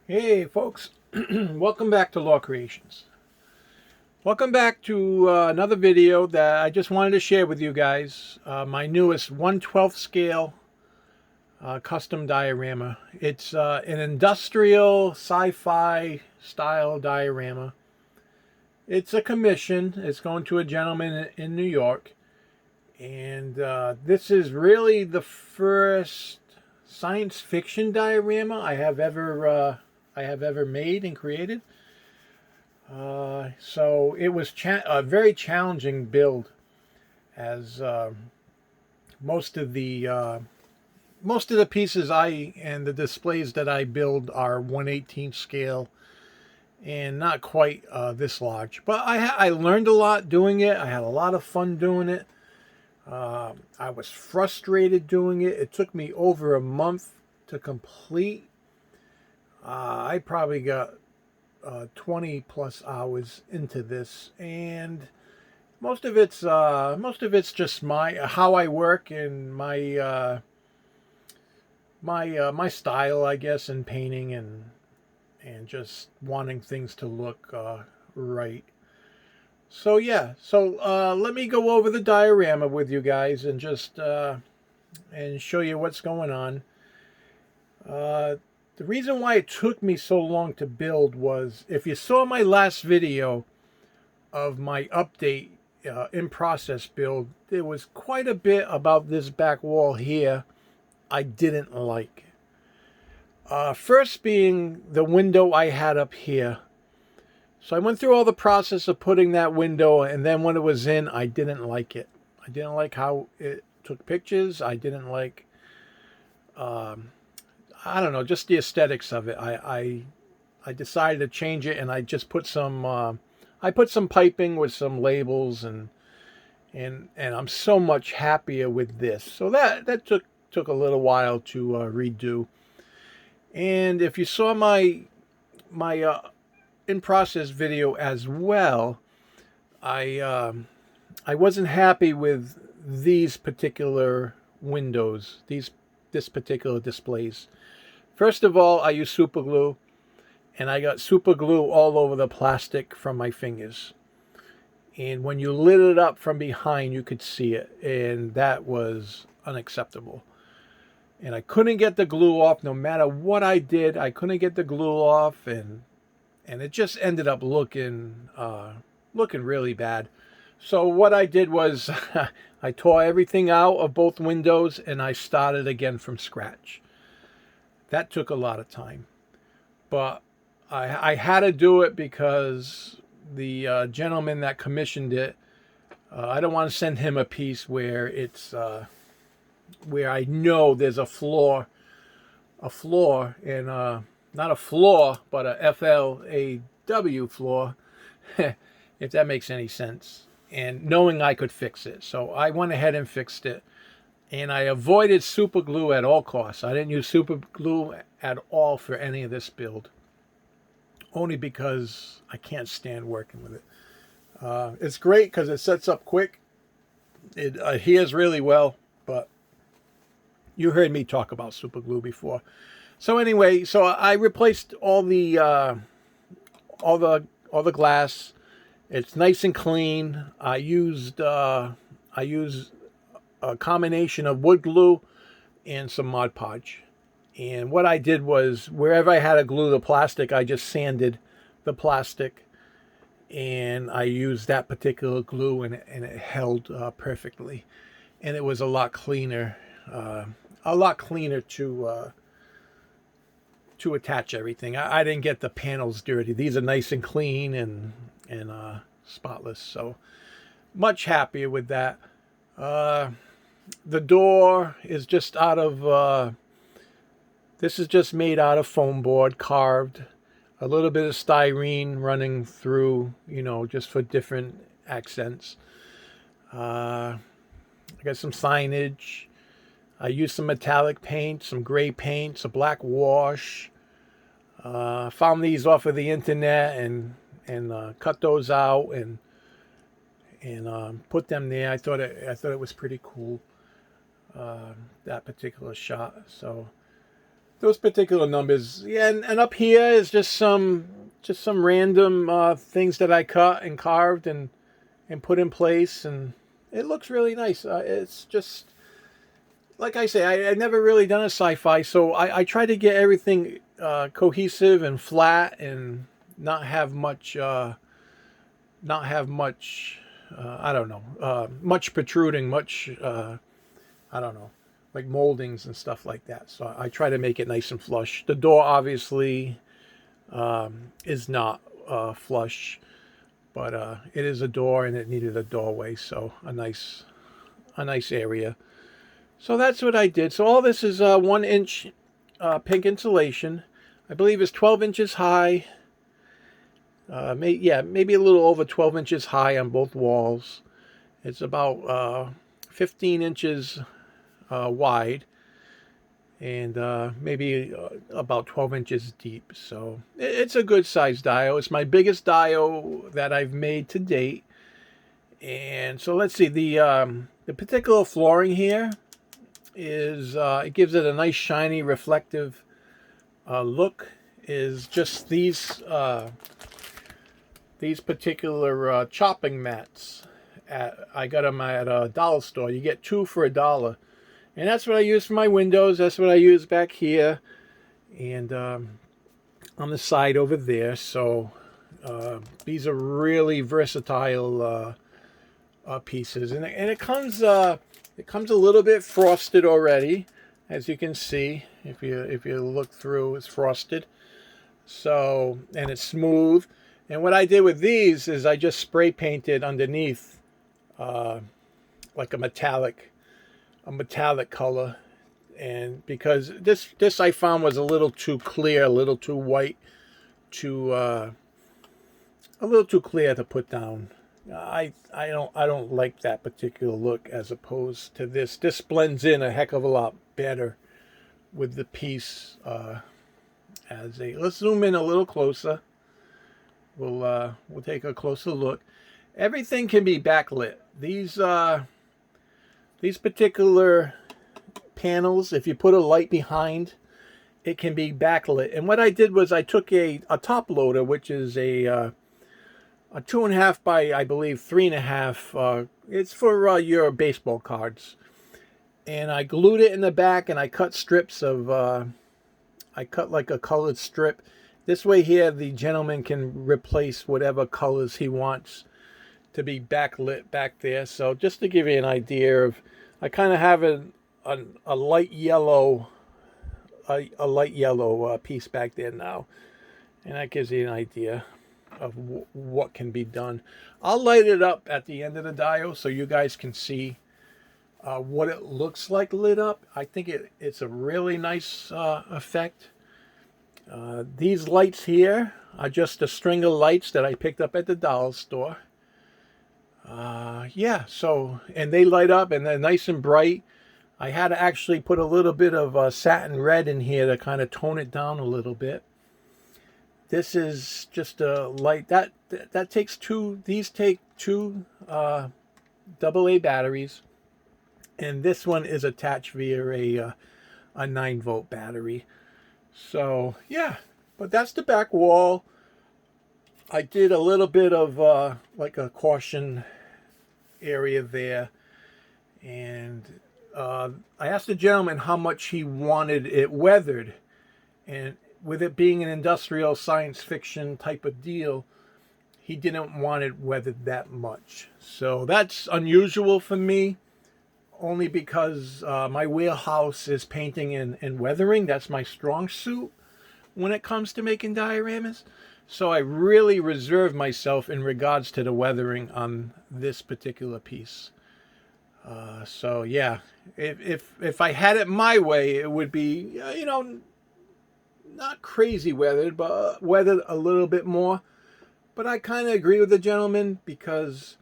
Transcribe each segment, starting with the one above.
Hey folks, welcome back to Law Creations. Welcome back to another video that I just wanted to share with you guys. My newest 1/12 scale custom diorama. It's an industrial sci-fi style diorama. It's a commission. It's going to a gentleman in New York. And this is really the first science fiction diorama I have ever made and created. So it was a very challenging build, as most of the pieces and the displays that I build are 1/18 scale and not quite this large. But I learned a lot doing it. I had a lot of fun doing it. I was frustrated doing it. It took me over a month to complete. I probably got 20 plus hours into this, and most of it's just how I work and my style, I guess, in painting and just wanting things to look right. So yeah, let me go over the diorama with you guys and just and show you what's going on. The reason why it took me so long to build was, if you saw my last video of my update in process build, there was quite a bit about this back wall here I didn't like. First being the window I had up here. So I went through all the process of putting that window, and then when it was in, I didn't like it. I didn't like how it took pictures. I didn't like, I don't know, just the aesthetics of it. I decided to change it, and I just put I put some piping with some labels, and I'm so much happier with this. So that took a little while to redo. And if you saw my in process video as well, I wasn't happy with these particular windows, this particular displays. First of all, I used super glue, and I got super glue all over the plastic from my fingers. And when you lit it up from behind, you could see it, and that was unacceptable. And I couldn't get the glue off. No matter what I did, I couldn't get the glue off, and it just ended up looking really bad. So what I did was I tore everything out of both windows, and I started again from scratch. That took a lot of time, but I had to do it because the gentleman that commissioned it, I don't want to send him a piece where it's where I know there's a flaw, in not a flaw, but a FLAW flaw, if that makes any sense. And knowing I could fix it, so I went ahead and fixed it. And I avoided super glue at all costs. I didn't use super glue at all for any of this build, only because I can't stand working with it. It's great because it sets up quick. It adheres really well, but you heard me talk about super glue before. So anyway, so I replaced all the glass. It's nice and clean. I used a combination of wood glue and some Mod Podge. And what I did was, wherever I had to glue the plastic, I just sanded the plastic, and I used that particular glue, and it held perfectly. And it was a lot cleaner to attach everything. I didn't get the panels dirty. These are nice and clean and spotless. So much happier with that. The door is just out of, this is just made out of foam board, carved. A little bit of styrene running through, just for different accents. I got some signage. I used some metallic paint, some gray paint, some black wash. Found these off of the internet and cut those out and put them there. I thought it was pretty cool, that particular shot. So those particular numbers. Yeah, and up here is just some random things that I cut and carved and put in place, and it looks really nice. It's just like I say, I've never really done a sci-fi, so I try to get everything cohesive and flat and not have much I don't know, much protruding, much I don't know, like moldings and stuff like that. So I try to make it nice and flush. The door obviously is not flush, but it is a door and it needed a doorway, so a nice area. So that's what I did. So all this is 1 inch pink insulation. I believe it's 12 inches high. Maybe a little over 12 inches high on both walls. It's about 15 inches wide and maybe about 12 inches deep. So it's a good size dio. It's my biggest dio that I've made to date. And so let's see, the particular flooring here is it gives it a nice shiny reflective look. Is just these particular chopping mats. I got them at a dollar store. You get 2 for $1. And that's what I use for my windows. That's what I use back here. And on the side over there. So these are really versatile pieces. And it comes a little bit frosted already. As you can see, if you look through, it's frosted. So, and it's smooth. And what I did with these is I just spray painted underneath like a metallic color. And because this I found was a little too clear, a little too white, a little too clear to put down. I don't like that particular look as opposed to this. This blends in a heck of a lot better with the piece. Let's zoom in a little closer. We'll take a closer look. Everything can be backlit. These particular panels, if you put a light behind, it can be backlit. And what I did was I took a top loader, which is a 2.5 by, I believe, 3.5. It's for your baseball cards. And I glued it in the back, and I cut strips of, I cut like a colored strip. This way here, the gentleman can replace whatever colors he wants to be backlit back there. So just to give you an idea of, I kind of have a light yellow, piece back there now. And that gives you an idea of what can be done. I'll light it up at the end of the dio so you guys can see what it looks like lit up. I think it's a really nice effect. These lights here are just a string of lights that I picked up at the dollar store. Yeah, so, and they light up and they're nice and bright. I had to actually put a little bit of satin red in here to kind of tone it down a little bit. This is just a light that takes two. These take two AA batteries, and this one is attached via a 9-volt battery. So yeah, but that's the back wall. I did a little bit of like a caution area there, and I asked the gentleman how much he wanted it weathered, and with it being an industrial science fiction type of deal, he didn't want it weathered that much. So that's unusual for me, only because my wheelhouse is painting and weathering. That's my strong suit when it comes to making dioramas. So I really reserve myself in regards to the weathering on this particular piece. So yeah, if I had it my way, it would be, not crazy weathered, but weathered a little bit more. But I kind of agree with the gentleman because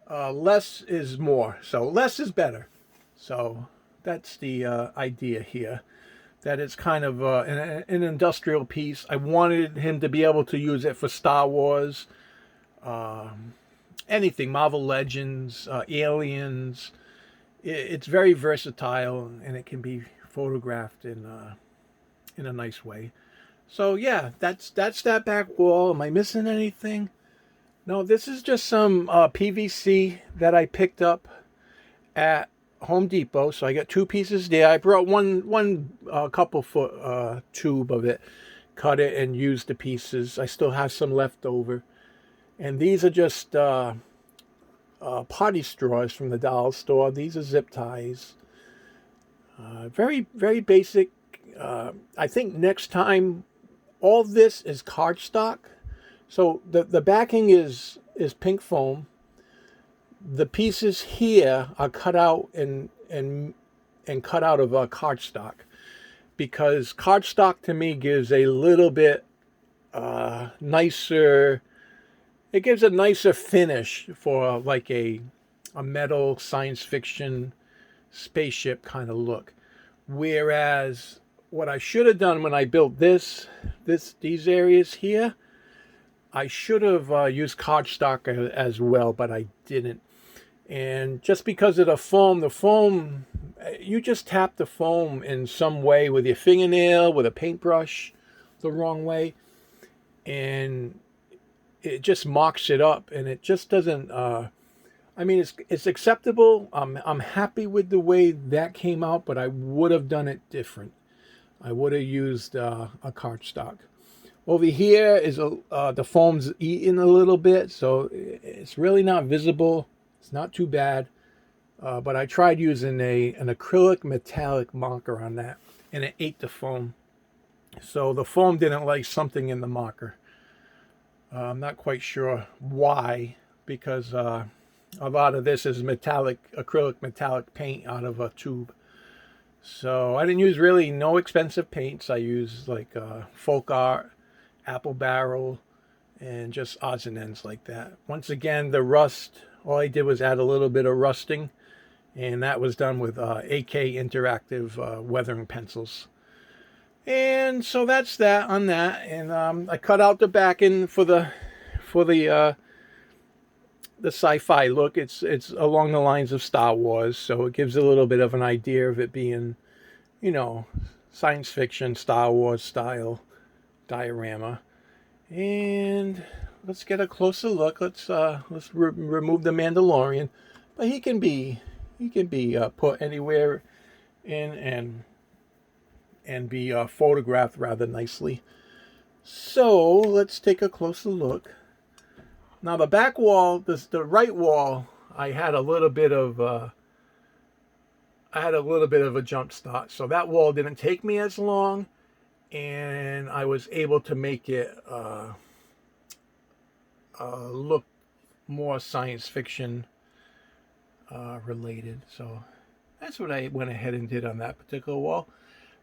less is more. So less is better. So that's the idea here. That it's kind of an industrial piece. I wanted him to be able to use it for Star Wars, anything, Marvel Legends, Aliens. It's very versatile, and it can be photographed in in a nice way. So yeah, that's that back wall. Am I missing anything? No, this is just some PVC that I picked up at Home Depot. So I got two pieces there. I brought one couple foot tube of it, cut it and used the pieces. I still have some left over. And these are just potty straws from the dollar store. These are zip ties. Very, very basic. I think next time, all this is cardstock. So the backing is pink foam. The pieces here are cut out and cut out of cardstock, because cardstock to me gives a little bit nicer. It gives a nicer finish for like a metal science fiction spaceship kind of look. Whereas what I should have done when I built these areas here, I should have used cardstock as well, but I didn't. And just because of the foam, you just tap the foam in some way with your fingernail, with a paintbrush, the wrong way, and it just marks it up, and it just doesn't. I mean, it's acceptable. I'm happy with the way that came out, but I would have done it different. I would have used a cardstock. Over here is the foam's eaten a little bit, so it's really not visible. It's not too bad, but I tried using an acrylic metallic marker on that, and it ate the foam. So the foam didn't like something in the marker. I'm not quite sure why, because a lot of this is acrylic metallic paint out of a tube. So I didn't use really no expensive paints. I used like Folk Art, Apple Barrel, and just odds and ends like that. Once again, the rust, all I did was add a little bit of rusting, and that was done with AK Interactive weathering pencils. And so that's that on that. And I cut out the backing for the sci-fi look. It's along the lines of Star Wars, so it gives a little bit of an idea of it being, science fiction, Star Wars style diorama. And let's get a closer look. Let's remove the Mandalorian, but he can be put anywhere in and be photographed rather nicely. So let's take a closer look. Now the back wall, the right wall, I had a little bit of a jump start, so that wall didn't take me as long, and I was able to make it look more science fiction related. So that's what I went ahead and did on that particular wall.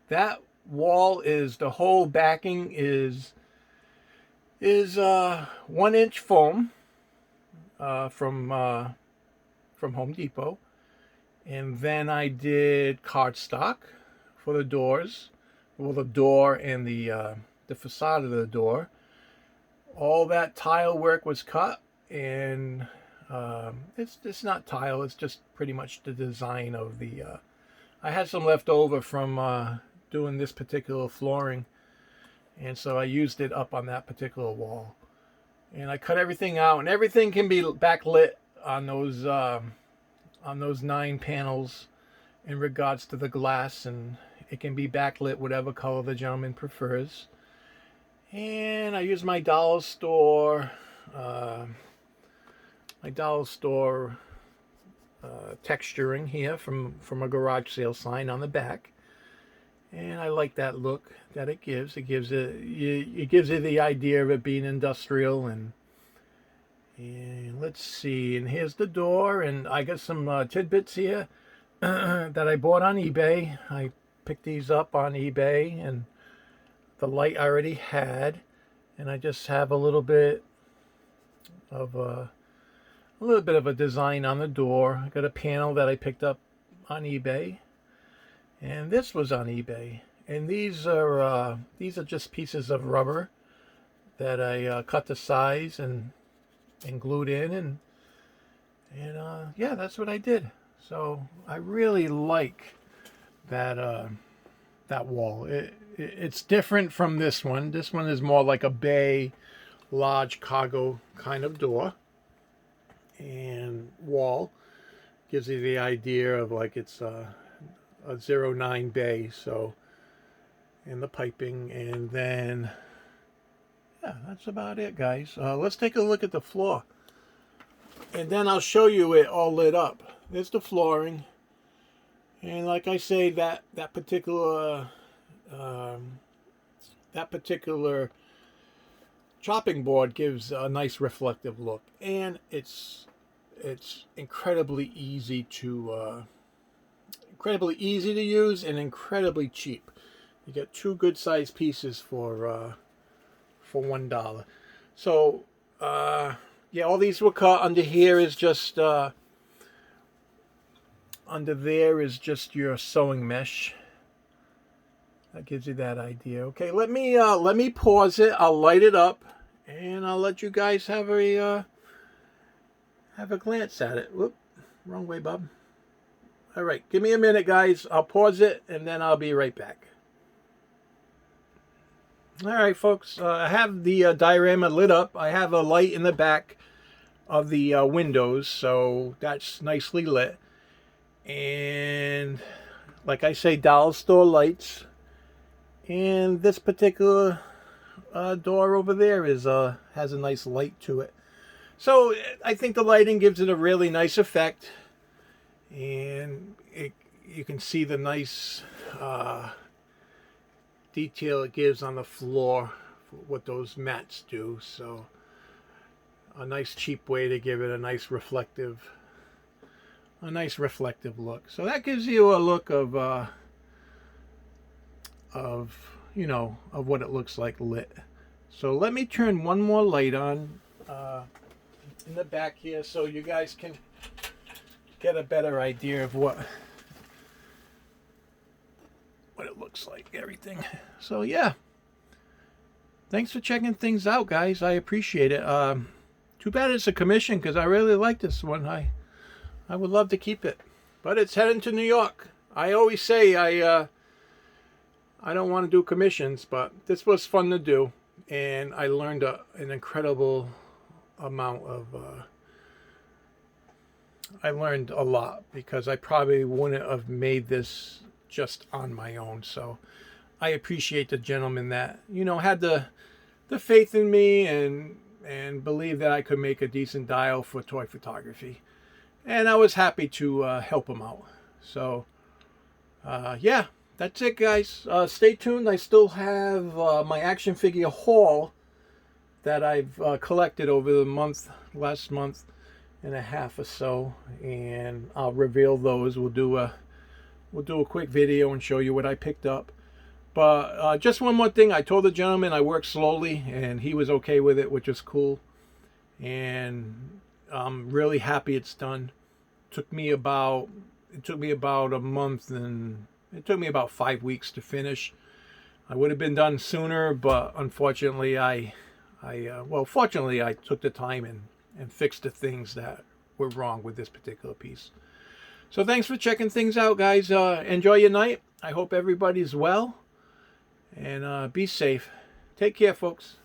That wall is, the whole backing is 1 inch foam from Home Depot, and then I did cardstock for the doors, well, the door and the facade of the door. All that tile work was cut, and it's not tile, it's just pretty much the design of the. I had some left over from doing this particular flooring, and so I used it up on that particular wall. And I cut everything out, and everything can be backlit on those 9 panels in regards to the glass, and it can be backlit whatever color the gentleman prefers. And I use my dollar store texturing here from a garage sale sign on the back. And I like that look that it gives. It gives it the idea of it being industrial. And let's see. And here's the door. And I got some tidbits here that I bought on eBay. I picked these up on eBay, and the light I already had. And I just have a little bit of a design on the door. I got a panel that I picked up on eBay. And this was on eBay, and these are just pieces of rubber that I cut to size and glued in, and yeah, that's what I did. So I really like that that wall. It's different from this one. This one is more like a bay, large cargo kind of door and wall. Gives you the idea of like it's a 09 bay. So, and the piping, and then yeah, that's about it, guys. Let's take a look at the floor, and then I'll show you it all lit up. There's the flooring, and like I say, that particular chopping board gives a nice reflective look, and it's incredibly easy to use and incredibly cheap. You get two good sized pieces for $1. So yeah, all these were cut. Under here is just under there is just your sewing mesh. That gives you that idea. Okay, let me pause it. I'll light it up, and I'll let you guys have a glance at it. Whoop, wrong way, Bob. All right, give me a minute, guys. I'll pause it, and then I'll be right back. All right, folks. I have the diorama lit up. I have a light in the back of the windows, so that's nicely lit. And like I say, dollar store lights. And this particular door over there is has a nice light to it. So I think the lighting gives it a really nice effect, and you can see the nice detail it gives on the floor for what those mats do. So a nice cheap way to give it a nice reflective look. So that gives you a look of what it looks like lit. So let me turn one more light on in the back here, so you guys can get a better idea of what it looks like, everything. So yeah, thanks for checking things out, guys. I appreciate it. Too bad it's a commission, because I really like this one. I would love to keep it, but it's heading to New York. I always say I don't want to do commissions, but this was fun to do, and I learned an incredible amount of I learned a lot, because I probably wouldn't have made this just on my own. So I appreciate the gentleman that had the faith in me and believed that I could make a decent dial for toy photography, and I was happy to help him out. So yeah, that's it, guys. Stay tuned. I still have my action figure haul that I've collected over the last month and a half or so, and I'll reveal those. We'll do a quick video and show you what I picked up. But just one more thing. I told the gentleman I work slowly, and he was okay with it, which is cool. And I'm really happy it's done. It took me about a month, and it took me about 5 weeks to finish. I would have been done sooner, but unfortunately fortunately I took the time and fixed the things that were wrong with this particular piece. So thanks for checking things out, guys. Enjoy your night. I hope everybody's well, and be safe. Take care, folks.